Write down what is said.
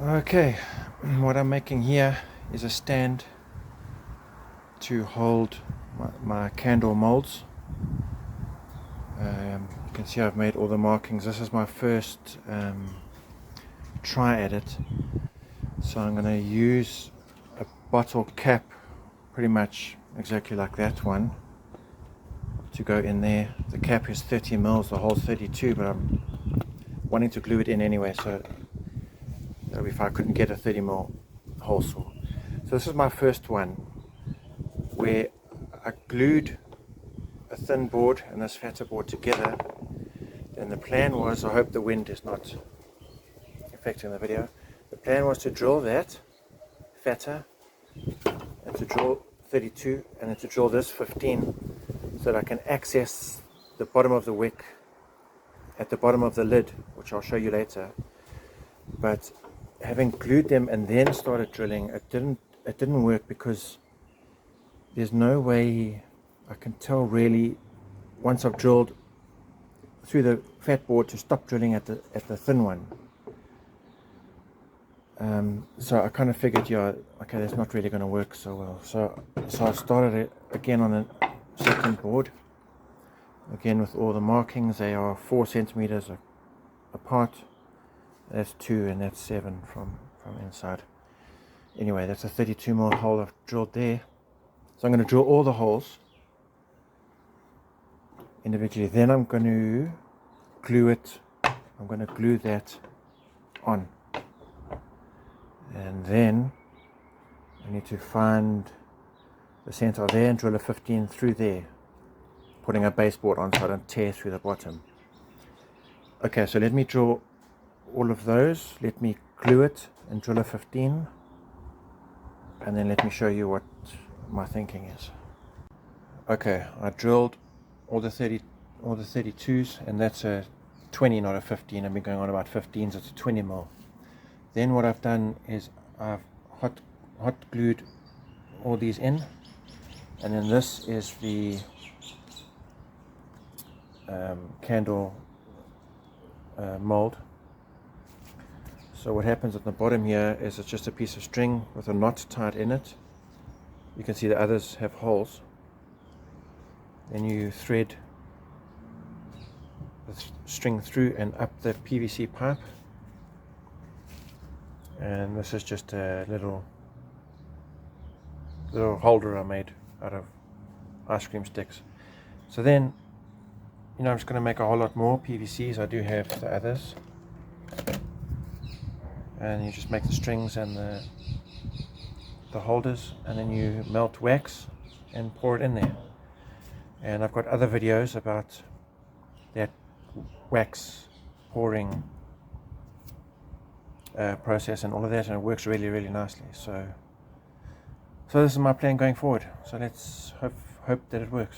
Okay, what I'm making here is a stand to hold my candle molds. You can see I've made all the markings. This is my first try at it, so I'm going to use a bottle cap, pretty much exactly like that one, to go in there. The cap is 30 mils, the hole's 32, but I'm wanting to glue it in anyway, so that would be if I couldn't get a 30 mil hole saw. So this is my first one, where I glued a thin board and this fatter board together. And the plan was, I hope the wind is not affecting the video, the plan was to drill that fatter and to drill 32 and then to drill this 15 so that I can access the bottom of the wick at the bottom of the lid, which I'll show you later. But having glued them and then started drilling, it didn't work, because there's no way I can tell really once I've drilled through the fat board to stop drilling at the thin one. So I kind of figured, yeah, okay, that's not really going to work so well. So I started it again on a second board, again with all the markings. They are 4 centimeters apart. That's 2 and that's 7 from inside. Anyway, that's a 32 mil hole I've drilled there. So I'm going to drill all the holes individually. Then I'm going to glue it. I'm going to glue that on. And then I need to find the center there and drill a 15 through there, putting a baseboard on so I don't tear through the bottom. Okay, so let me draw all of those. Let me glue it and drill a 15, and then let me show you what my thinking is. Okay, I drilled all the 32s, and that's a 20, not a 15. I've been going on about 15s. It's a 20 mil. Then what I've done is I've hot glued all these in, and then this is the candle mold. So what happens at the bottom here is it's just a piece of string with a knot tied in it. You can see the others have holes. Then you thread the string through and up the PVC pipe. And this is just a little holder I made out of ice cream sticks. So then, I'm just going to make a whole lot more PVCs. I do have the others. And you just make the strings and the holders, and then you melt wax and pour it in there. And I've got other videos about that wax pouring process and all of that, and it works really, really nicely. So this is my plan going forward. So let's hope that it works.